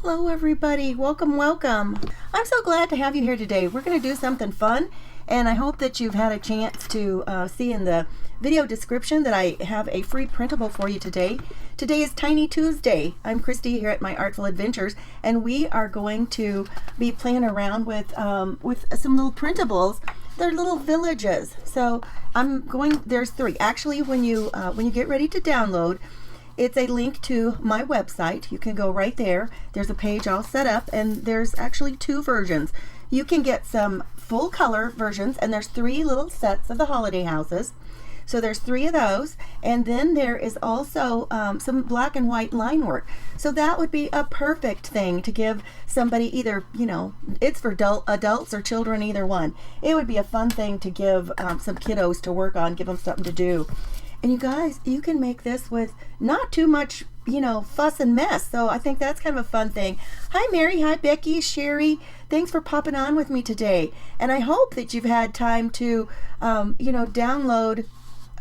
Hello everybody, welcome. I'm so glad to have you here today. We're going to do something fun, and I hope that you've had a chance to see in the video description that I have a free printable for you today. Today is Tiny Tuesday. I'm Christy here at my Artful Adventures, and we are going to be playing around with some little printables. They're little villages. So there's three. Actually, when you get ready to download, it's a link to my website. You can go right there. There's a page all set up, and there's actually two versions. You can get some full color versions, and there's three little sets of the holiday houses. So there's three of those, and then there is also some black and white line work. So that would be a perfect thing to give somebody, either, it's for adults or children, either one. It would be a fun thing to give some kiddos to work on, give them something to do. And you guys, you can make this with not too much, fuss and mess. So I think that's kind of a fun thing. Hi, Mary. Hi, Becky, Sherry. Thanks for popping on with me today. And I hope that you've had time to, download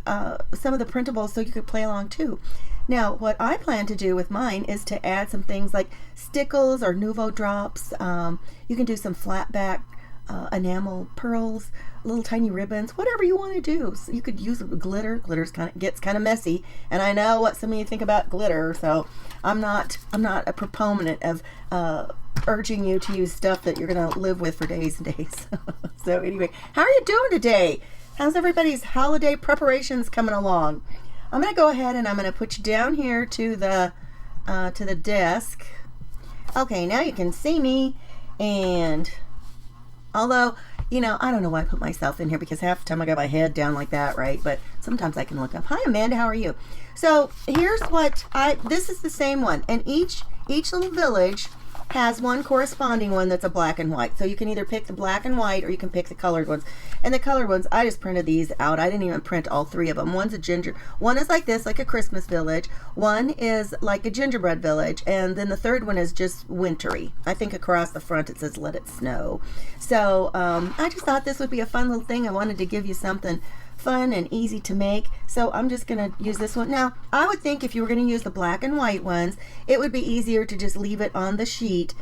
some of the printables so you could play along too. Now, what I plan to do with mine is to add some things like stickles or Nouveau drops. You can do some flat back enamel pearls, little tiny ribbons, whatever you want to do. So you could use glitter. Glitter's gets kind of messy, and I know what some of you think about glitter, so I'm not a proponent of urging you to use stuff that you're gonna live with for days and days. So anyway, how are you doing today? How's everybody's holiday preparations coming along? I'm gonna go ahead and I'm gonna put you down here to the desk. Okay, now you can see me, and although, I don't know why I put myself in here, because half the time I got my head down like that, right? But sometimes I can look up. Hi, Amanda, how are you? So here's this is the same one. And each little village has one corresponding one that's a black and white. So you can either pick the black and white, or you can pick the colored ones. And the colored ones, I just printed these out. I didn't even print all three of them. One is like this, like a Christmas village. One is like a gingerbread village. And then the third one is just wintry. I think across the front it says let it snow. So I just thought this would be a fun little thing. I wanted to give you something fun and easy to make, so I'm just going to use this one. Now, I would think if you were going to use the black and white ones, it would be easier to just leave it on the sheet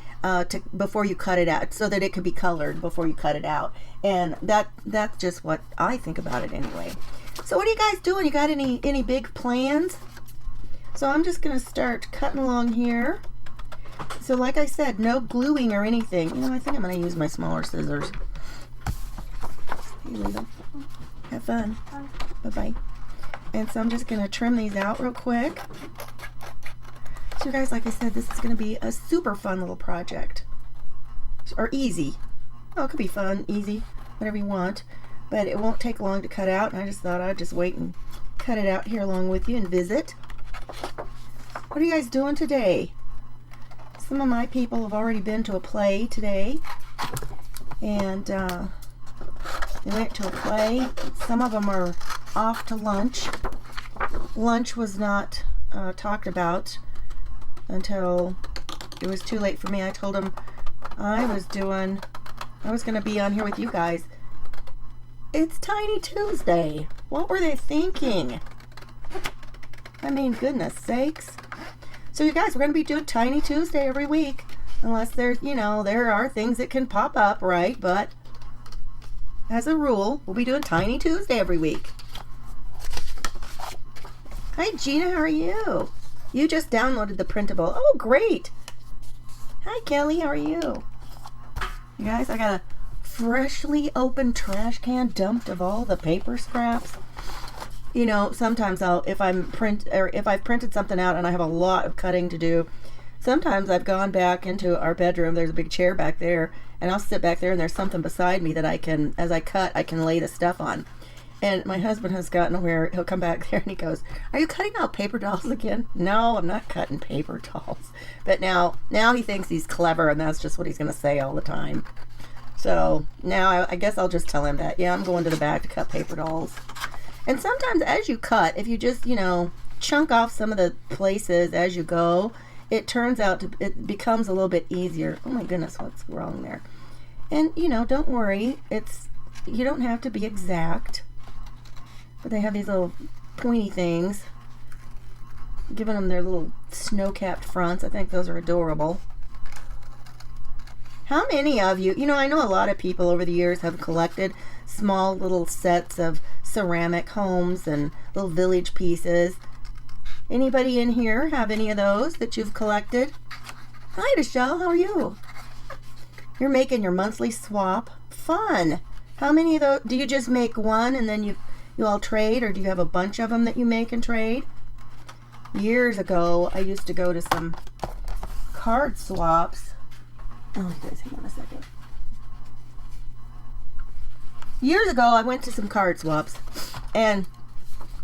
before you cut it out, so that it could be colored before you cut it out. And that's just what I think about it anyway. So what are you guys doing? You got any big plans? So I'm just going to start cutting along here. So like I said, no gluing or anything. I think I'm going to use my smaller scissors. Have fun. Bye-bye. And so I'm just going to trim these out real quick. So you guys, like I said, this is going to be a super fun little project. Or easy. Oh, it could be fun, easy, whatever you want. But it won't take long to cut out. And I just thought I'd just wait and cut it out here along with you and visit. What are you guys doing today? Some of my people have already been to a play today. And they went to a play. Some of them are off to lunch. Lunch was not talked about until it was too late for me. I told them I was going to be on here with you guys. It's Tiny Tuesday. What were they thinking? I mean, goodness sakes. So you guys, we're going to be doing Tiny Tuesday every week. Unless there's, there are things that can pop up, right? But as a rule, we'll be doing Tiny Tuesday every week. Hi, Gina, how are you? You just downloaded the printable. Oh, great. Hi, Kelly, how are you? You guys, I got a freshly opened trash can dumped of all the paper scraps. Sometimes if I've printed something out and I have a lot of cutting to do, sometimes I've gone back into our bedroom. There's a big chair back there, and I'll sit back there, and there's something beside me that I can, as I cut, I can lay the stuff on. And my husband has gotten where he'll come back there and he goes, "Are you cutting out paper dolls again?" No, I'm not cutting paper dolls. But now he thinks he's clever, and that's just what he's going to say all the time. So now I guess I'll just tell him that, yeah, I'm going to the back to cut paper dolls. And sometimes as you cut, if you just, chunk off some of the places as you go, it turns out it becomes a little bit easier. Oh my goodness, what's wrong there? And don't worry, you don't have to be exact, but they have these little pointy things giving them their little snow-capped fronts. I think those are adorable. How many of you, I know a lot of people over the years have collected small little sets of ceramic homes and little village pieces. Anybody in here have any of those that you've collected? Hi, Michelle, how are you? You're making your monthly swap. Fun. How many of those? Do you just make one and then you all trade, or do you have a bunch of them that you make and trade? Years ago, I used to go to some card swaps. Oh, you guys, hang on a second. Years ago, I went to some card swaps, and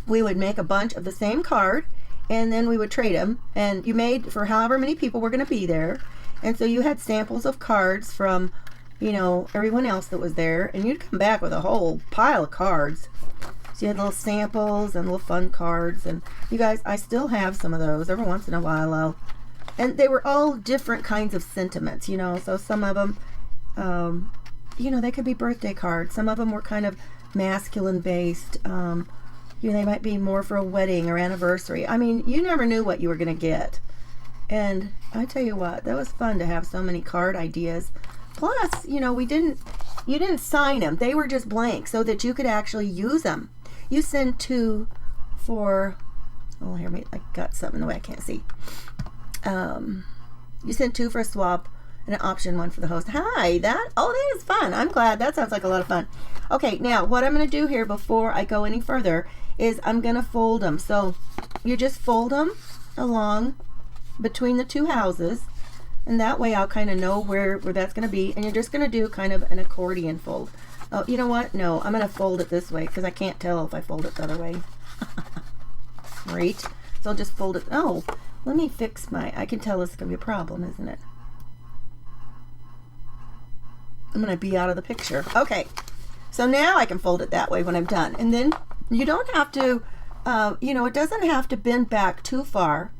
we would make a bunch of the same card, and then we would trade them, and you made for however many people were going to be there, and so you had samples of cards from, everyone else that was there, and you'd come back with a whole pile of cards. So you had little samples and little fun cards, and you guys, I still have some of those. Every once in a while, and they were all different kinds of sentiments, so some of them, they could be birthday cards. Some of them were kind of masculine based. They might be more for a wedding or anniversary. I mean, you never knew what you were going to get. And I tell you what, that was fun to have so many card ideas. Plus, you didn't sign them. They were just blank so that you could actually use them. You send 2 for, I got something in the way I can't see. You send 2 for a swap and an option 1 for the host. Hi, that is fun. I'm glad. That sounds like a lot of fun. Okay, now what I'm going to do here before I go any further is I'm going to fold them. So you just fold them along between the 2 houses, and that way I'll kind of know where that's going to be, and you're just going to do kind of an accordion fold. Oh, you know what? No, I'm going to fold it this way because I can't tell if I fold it the other way. Right? So I'll just fold it. Oh, let me fix I can tell this is going to be a problem, isn't it? I'm going to be out of the picture. Okay. So now I can fold it that way when I'm done. And then you don't have to, it doesn't have to bend back too far.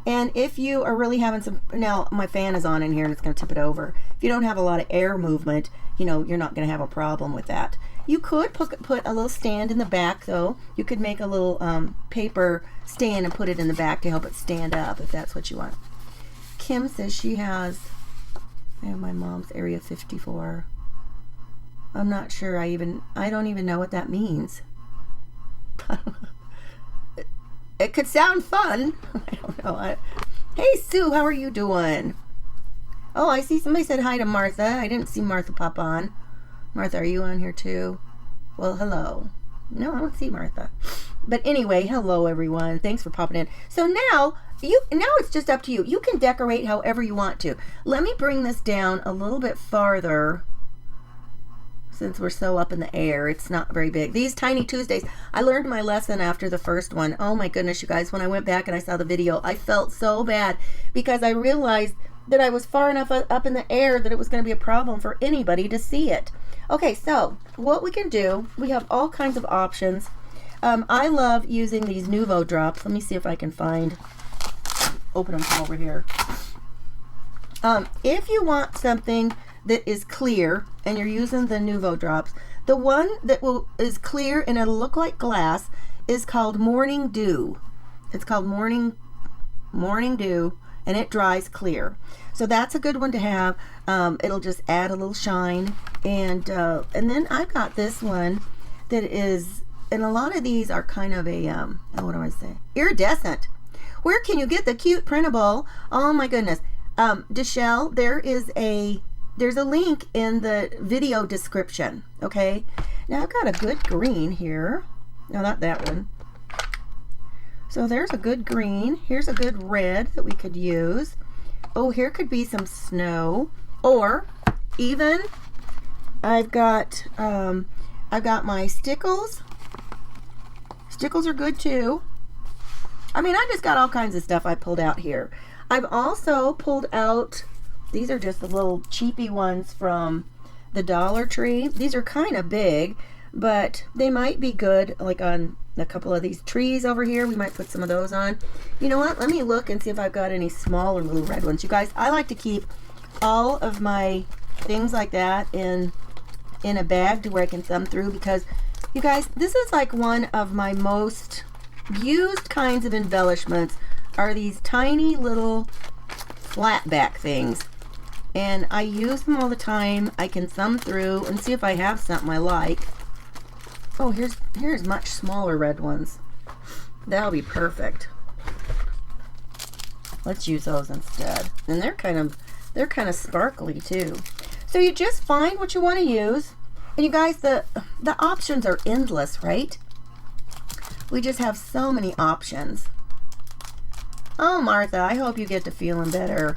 And if you are really having now my fan is on in here and it's going to tip it over. If you don't have a lot of air movement, you're not going to have a problem with that. You could put a little stand in the back, though. You could make a little paper stand and put it in the back to help it stand up if that's what you want. Kim says she has, I have my mom's Area 54. I'm not sure. I don't even know what that means. It could sound fun. I don't know. Hey, Sue, how are you doing? Oh, I see somebody said hi to Martha. I didn't see Martha pop on. Martha, are you on here too? Well, hello. No, I don't see Martha. But anyway, hello everyone. Thanks for popping in. So now it's just up to you. You can decorate however you want to. Let me bring this down a little bit farther. Since we're so up in the air, it's not very big. These Tiny Tuesdays, I learned my lesson after the first one. Oh my goodness, you guys, when I went back and I saw the video, I felt so bad because I realized that I was far enough up in the air that it was going to be a problem for anybody to see it. Okay, so what we can do, we have all kinds of options. I love using these Nuvo drops. Let me see if I can open them from over here. If you want something that is clear and you're using the Nuvo drops, the one that is clear and it'll look like glass is called Morning Dew. It's called Morning Dew, and it dries clear. So that's a good one to have. It'll just add a little shine. And then I've got this one that is, and a lot of these are kind of a what do I say? Iridescent. Where can you get the cute printable? Oh my goodness. Deshelle, there's a link in the video description. Okay. Now I've got a good green here. No, not that one. So there's a good green. Here's a good red that we could use. Oh, here could be some snow, or even I've got my stickles. Stickles are good too. I mean, I just got all kinds of stuff I pulled out here. I've also pulled out, these are just the little cheapy ones from the Dollar Tree. These are kind of big, but they might be good like on a couple of these trees over here. We might put some of those on. You know what? Let me look and see if I've got any smaller little red ones. You guys, I like to keep all of my things like that in a bag to where I can thumb through, because you guys, this is like one of my most used kinds of embellishments are these tiny little flat back things. and I use them all the time. I can thumb through and see if I have something I like. Oh, here's much smaller red ones. That'll be perfect. Let's use those instead. And they're kind of sparkly too. So you just find what you want to use. And you guys, the options are endless, right? We just have so many options. Oh, Martha, I hope you get to feeling better.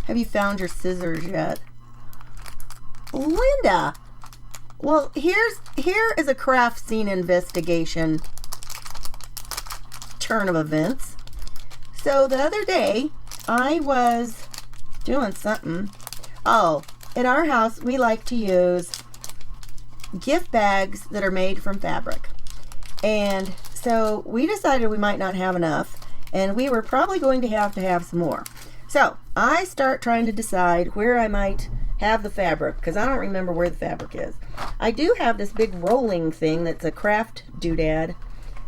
Have you found your scissors yet? Linda, well, here is a craft scene investigation turn of events. So the other day, I was doing something. Oh, in our house, we like to use gift bags that are made from fabric. And so we decided we might not have enough, and we were probably going to have some more. So I start trying to decide where I might have the fabric, because I don't remember where the fabric is. I do have this big rolling thing that's a craft doodad.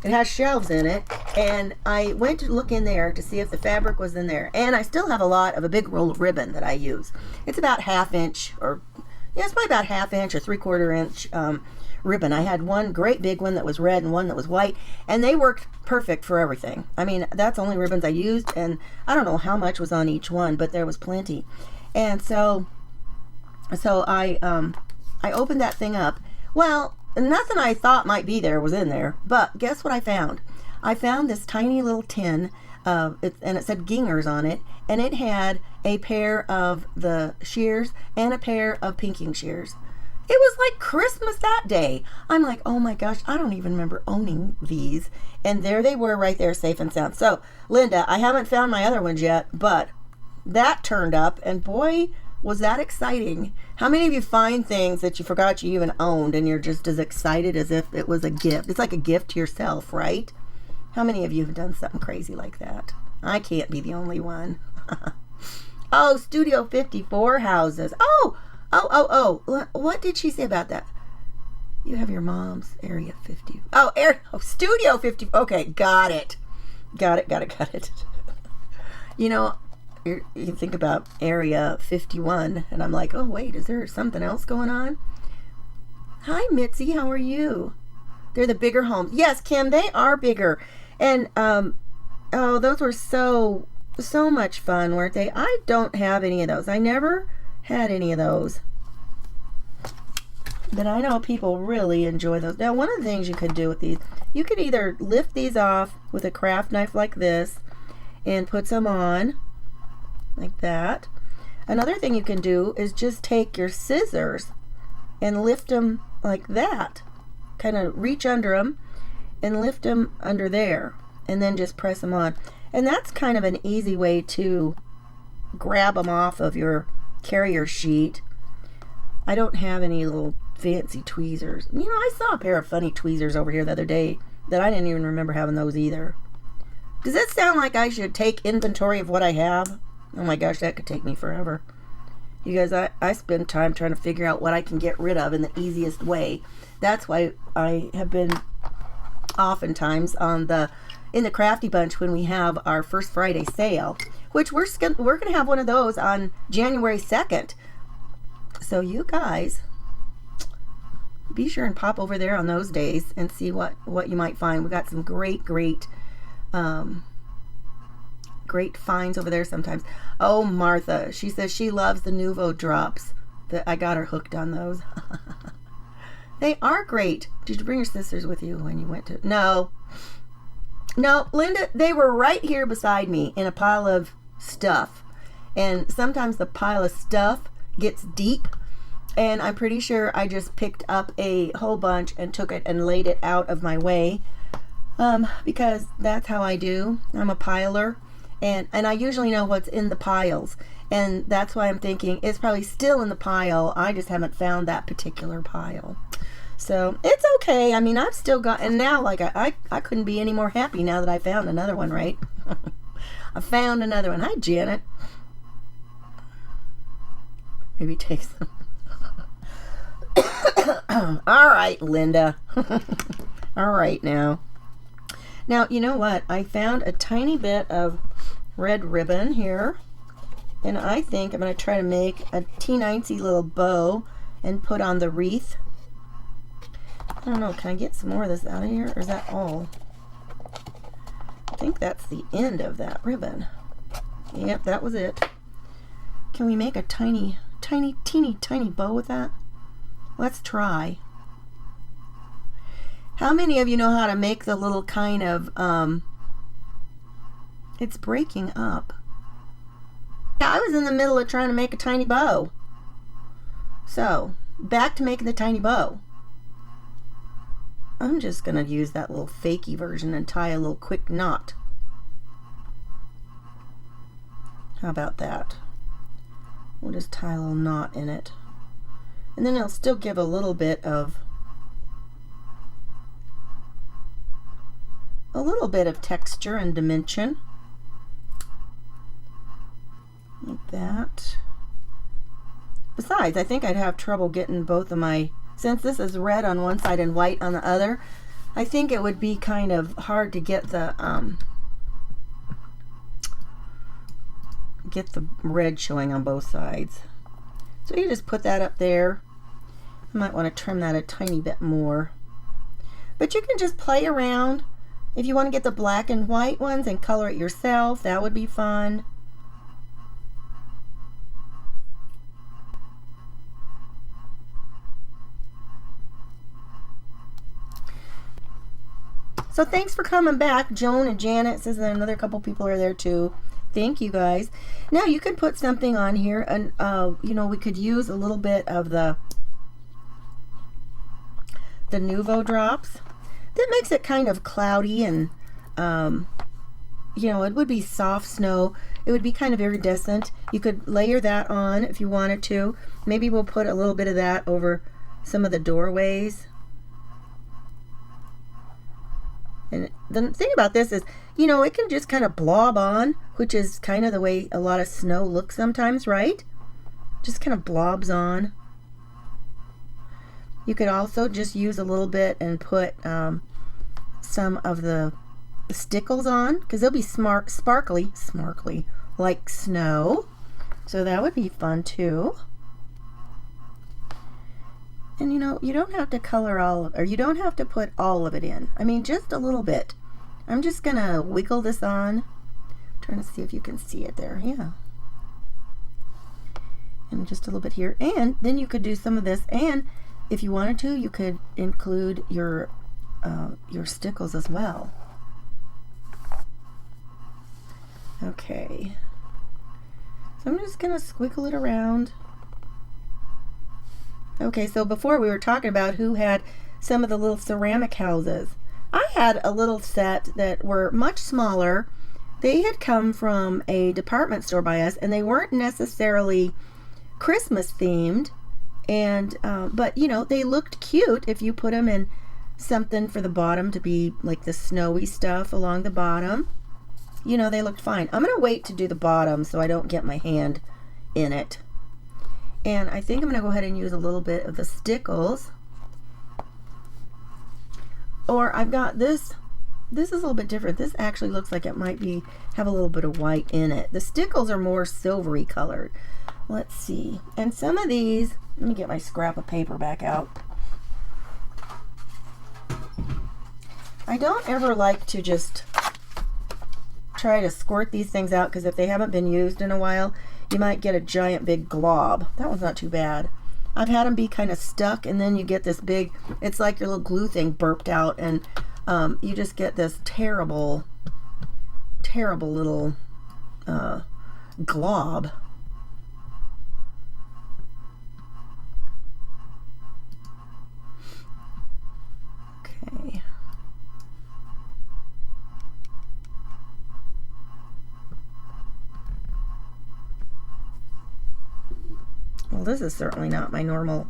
It has shelves in it, and I went to look in there to see if the fabric was in there. And I still have a lot of a big roll of ribbon that I use. It's about 1/2 inch, or yeah, it's probably about 1/2 inch or 3/4 inch ribbon. I had one great big one that was red and one that was white, and they worked perfect for everything. I mean, that's the only ribbons I used, and I don't know how much was on each one, but there was plenty. And so I opened that thing up. Well, nothing I thought might be there was in there, but guess what I found? I found this tiny little tin, and it said Gingers on it, and it had a pair of the shears and a pair of pinking shears. It was like Christmas that day. I'm like, oh my gosh, I don't even remember owning these. And there they were right there, safe and sound. So, Linda, I haven't found my other ones yet, but that turned up, and boy, was that exciting. How many of you find things that you forgot you even owned and you're just as excited as if it was a gift? It's like a gift to yourself, right? How many of you have done something crazy like that? I can't be the only one. Oh, Studio 54 houses. Oh, what did she say about that? You have your mom's Area 50. Oh, Studio 50. Okay, got it. Got it. You know, you think about Area 51, and I'm like, oh, wait, is there something else going on? Hi, Mitzi, how are you? They're the bigger homes. Yes, Kim, they are bigger. And, oh, those were so much fun, weren't they? I don't have any of those. I never had any of those. But I know people really enjoy those. Now, one of the things you could do with these, you could either lift these off with a craft knife like this and put some on like that. Another thing you can do is just take your scissors and lift them like that. Kind of reach under them and lift them under there, and then just press them on. And that's kind of an easy way to grab them off of your carrier sheet. I don't have any little fancy tweezers. You know, I saw a pair of funny tweezers over here the other day that I didn't even remember having those either. Does it sound like I should take inventory of what I have? Oh my gosh, that could take me forever. You guys, I spend time trying to figure out what I can get rid of in the easiest way. That's why I have been oftentimes in the Crafty Bunch when we have our First Friday sale, which we're going to have one of those on January 2nd. So you guys, be sure and pop over there on those days and see what you might find. We got some great finds over there sometimes. Oh, Martha, she says she loves the Nuvo drops. I got her hooked on those. They are great. Did you bring your sisters with you when you went to? No, Linda, they were right here beside me in a pile of stuff. And sometimes the pile of stuff gets deep, and I'm pretty sure I just picked up a whole bunch and took it and laid it out of my way, because that's how I do. I'm a piler, and I usually know what's in the piles, and that's why I'm thinking it's probably still in the pile. I just haven't found that particular pile. So it's okay. I mean, I've still got, and now like I couldn't be any more happy now that I found another one, right? I found another one. Hi, Janet. Maybe take some. All right, Linda. All right, now, you know what? I found a tiny bit of red ribbon here, And I think I'm going to try to make a teensy little bow and put on the wreath. I don't know, can I get some more of this out of here, or is that all? I think that's the end of that ribbon. Yep, that was it. Can we make a tiny, teeny bow with that? Let's try. How many of you know how to make the little kind of, it's breaking up. Yeah, I was in the middle of trying to make a tiny bow. So, back to making the tiny bow. I'm just going to use that little fakey version and tie a little quick knot. How about that? We'll just tie a little knot in it. And then it'll still give a little bit of texture and dimension. Like that. Besides, I think I'd have trouble getting both of my, since this is red on one side and white on the other, I think it would be kind of hard to get the red showing on both sides. So you just put that up there. I might want to trim that a tiny bit more. But you can just play around. If you want to get the black and white ones and color it yourself, that would be fun. So thanks for coming back. Joan and Janet says that another couple people are there too. Thank you guys. Now you could put something on here, and you know, we could use a little bit of the Nuvo drops. That makes it kind of cloudy, and you know, it would be soft snow. It would be kind of iridescent. You could layer that on if you wanted to. Maybe we'll put a little bit of that over some of the doorways. And the thing about this is, you know, it can just kind of blob on, which is kind of the way a lot of snow looks sometimes, right? Just kind of blobs on. You could also just use a little bit and put some of the stickles on, because they'll be sparkly like snow. So that would be fun too. And you know, you don't have to color or you don't have to put all of it in. I mean, just a little bit. I'm just gonna wiggle this on. Trying to see if you can see it there. Yeah. And just a little bit here. And then you could do some of this, and if you wanted to, you could include your stickles as well. Okay. So I'm just gonna squiggle it around. Okay, so before we were talking about who had some of the little ceramic houses. I had a little set that were much smaller. They had come from a department store by us, and they weren't necessarily Christmas themed, and but you know, they looked cute if you put them in something for the bottom to be like the snowy stuff along the bottom. You know, they looked fine. I'm gonna wait to do the bottom so I don't get my hand in it. And I think I'm going to go ahead and use a little bit of the stickles. Or I've got this. This is a little bit different. This actually looks like it might have a little bit of white in it. The stickles are more silvery colored. Let's see. And some of these, let me get my scrap of paper back out. I don't ever like to just try to squirt these things out, because if they haven't been used in a while, you might get a giant big glob. That one's not too bad. I've had them be kind of stuck, and then you get this big, it's like your little glue thing burped out, and you just get this terrible little glob. Okay. Well, this is certainly not my normal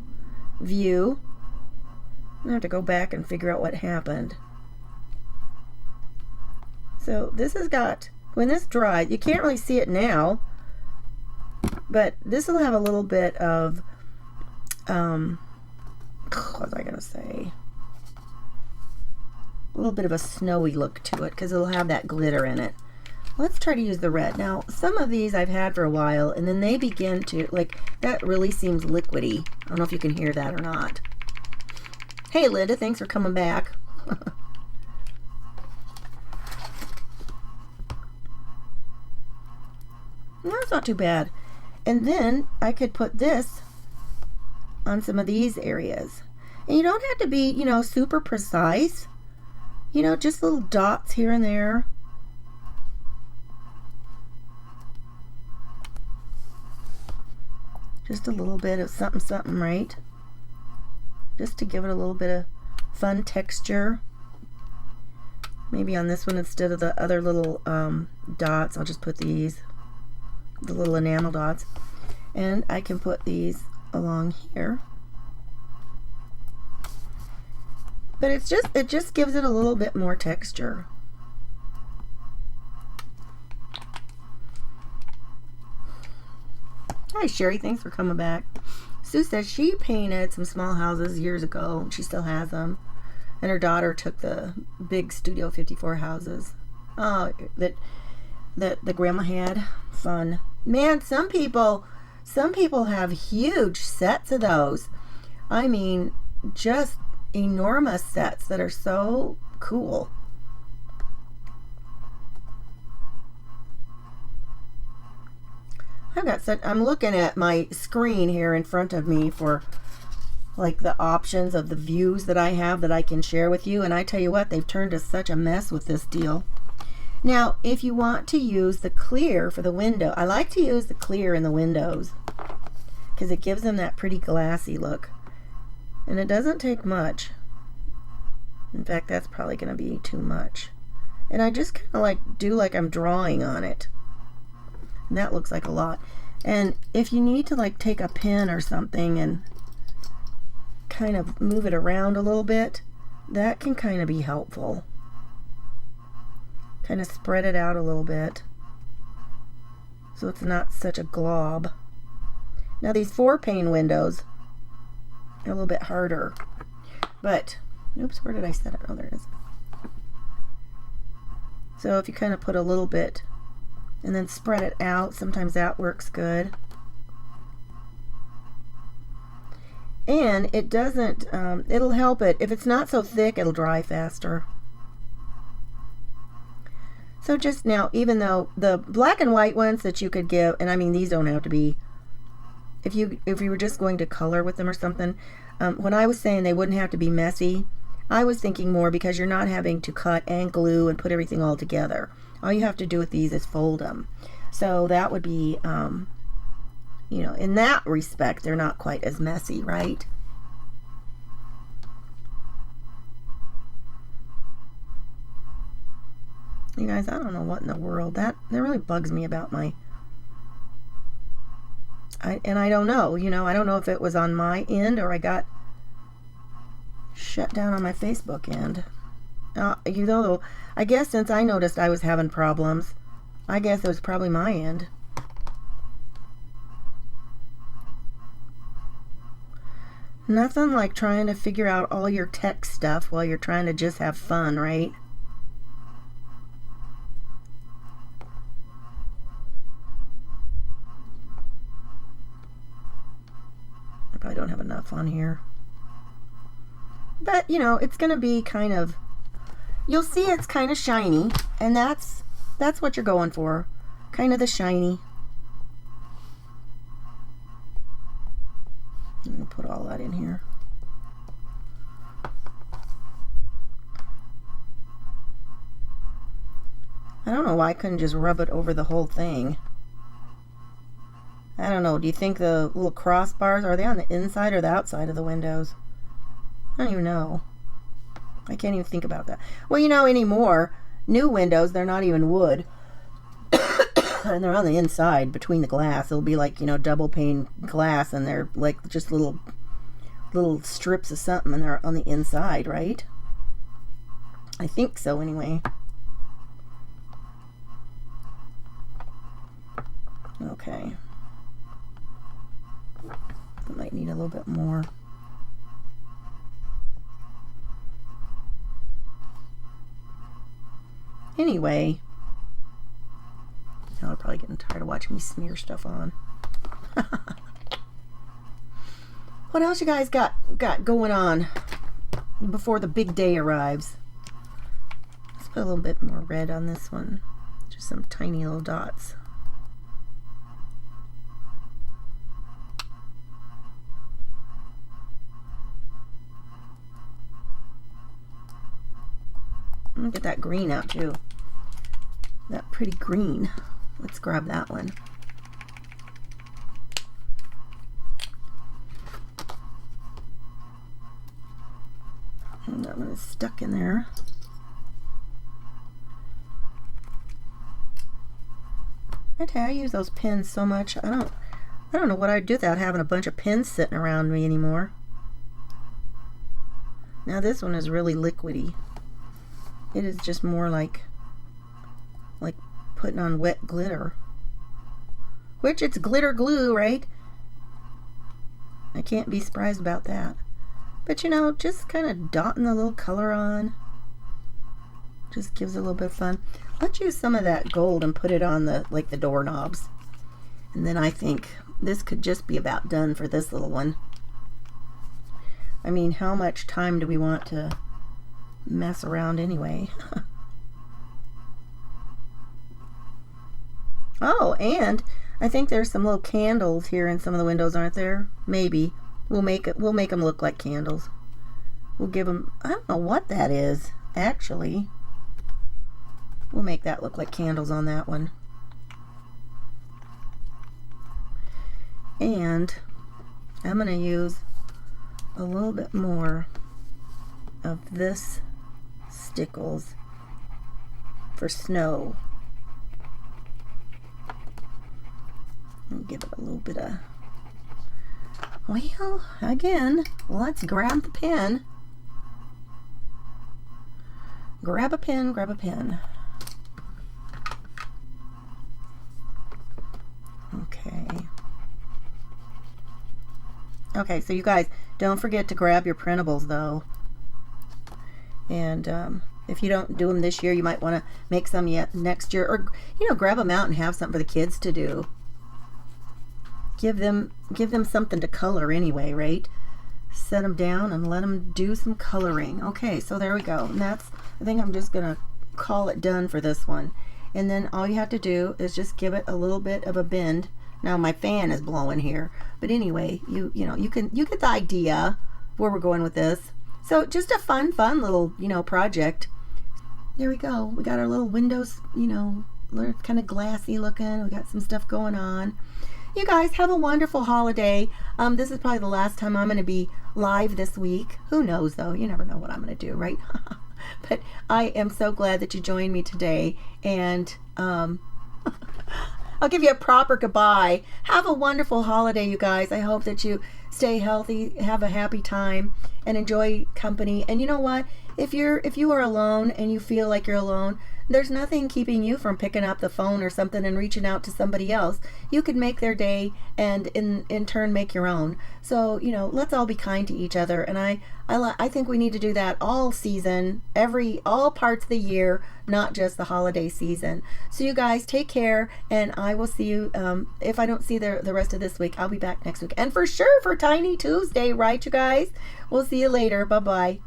view. I have to go back and figure out what happened. So this has got, when this dried, you can't really see it now, but this will have a little bit of, what was I going to say? A little bit of a snowy look to it, because it'll have that glitter in it. Let's try to use the red. Now, some of these I've had for a while, and then they begin to, like, that really seems liquidy. I don't know if you can hear that or not. Hey, Linda, thanks for coming back. That's not too bad. And then I could put this on some of these areas. And you don't have to be, you know, super precise. You know, just little dots here and there. Just a little bit of something, something, right? Just to give it a little bit of fun texture. Maybe on this one, instead of the other little dots, I'll just put these, the little enamel dots. And I can put these along here. But it just gives it a little bit more texture. Hi Sherry, thanks for coming back. Sue says she painted some small houses years ago, and she still has them. And her daughter took the big Studio 54 houses. Oh, that the grandma had. Fun. Man, some people have huge sets of those. I mean, just enormous sets that are so cool. I'm looking at my screen here in front of me for like the options of the views that I have that I can share with you, and I tell you what, they've turned to such a mess with this deal. Now, if you want to use the clear for the window, I like to use the clear in the windows because it gives them that pretty glassy look, and it doesn't take much. In fact, that's probably going to be too much. And I just kind of like do like I'm drawing on it. And that looks like a lot. And if you need to like take a pen or something and kind of move it around a little bit, that can kind of be helpful. Kind of spread it out a little bit so it's not such a glob. Now these 4-pane windows are a little bit harder, but oops, where did I set it? Oh, there it is. So if you kind of put a little bit and then spread it out, sometimes that works good. And it doesn't, it'll help it. If it's not so thick, it'll dry faster. So just now, even though the black and white ones that you could give, and I mean, these don't have to be, if you were just going to color with them or something, when I was saying they wouldn't have to be messy, I was thinking more because you're not having to cut and glue and put everything all together. All you have to do with these is fold them. So that would be, you know, in that respect, they're not quite as messy, right? You guys, I don't know what in the world. That really bugs me about my... And I don't know, you know, I don't know if it was on my end or I got shut down on my Facebook end. You know, I guess since I noticed I was having problems, I guess it was probably my end. Nothing like trying to figure out all your tech stuff while you're trying to just have fun, right? I probably don't have enough on here. But, you know, it's going to be kind of... You'll see it's kind of shiny, and that's what you're going for. Kind of the shiny. I'm going to put all that in here. I don't know why I couldn't just rub it over the whole thing. I don't know. Do you think the little crossbars, are they on the inside or the outside of the windows? I don't even know. I can't even think about that. Well, you know, anymore, new windows, they're not even wood. And they're on the inside between the glass. It'll be like, you know, double pane glass, and they're like just little strips of something, and they're on the inside, right? I think so, anyway. Okay. I might need a little bit more. Anyway, probably getting tired of watching me smear stuff on. What else you guys got going on before the big day arrives? Let's put a little bit more red on this one. Just some tiny little dots. Get that green out too. That pretty green. Let's grab that one. And that one is stuck in there. I tell you, I use those pins so much. I don't know what I'd do without having a bunch of pins sitting around me anymore. Now this one is really liquidy. It is just more like putting on wet glitter. Which it's glitter glue, right? I can't be surprised about that. But you know, just kind of dotting a little color on just gives it a little bit of fun. Let's use some of that gold and put it on the doorknobs. And then I think this could just be about done for this little one. I mean, how much time do we want to mess around anyway? Oh, and I think there's some little candles here in some of the windows, aren't there? Maybe. We'll make them look like candles. We'll give them, I don't know what that is, actually. We'll make that look like candles on that one. And I'm going to use a little bit more of this Stickles for snow. And give it a little bit of, well, again, let's grab the pen. Grab a pen, grab a pen. Okay. Okay, so you guys, don't forget to grab your printables though. And if you don't do them this year, you might want to make some yet next year, or you know, grab them out and have something for the kids to do. Give them something to color anyway, right? Set them down and let them do some coloring. Okay, so there we go. And that's, I think I'm just gonna call it done for this one. And then all you have to do is just give it a little bit of a bend. Now my fan is blowing here, but anyway, you know, you get the idea where we're going with this. So just a fun little, you know, project. There we go. We got our little windows, you know, kind of glassy looking. We got some stuff going on. You guys have a wonderful holiday. This is probably the last time I'm going to be live this week. Who knows though? You never know what I'm going to do, right? But I am so glad that you joined me today, and I'll give you a proper goodbye. Have a wonderful holiday, you guys. I hope that you stay healthy, have a happy time, and enjoy company. And you know what? If you are alone and you feel like you're alone, there's nothing keeping you from picking up the phone or something and reaching out to somebody else. You could make their day and in turn make your own. So, you know, let's all be kind to each other. And I think we need to do that all season, all parts of the year, not just the holiday season. So you guys take care, and I will see you, if I don't see the rest of this week, I'll be back next week. And for sure for Tiny Tuesday, right, you guys? We'll see you later. Bye-bye.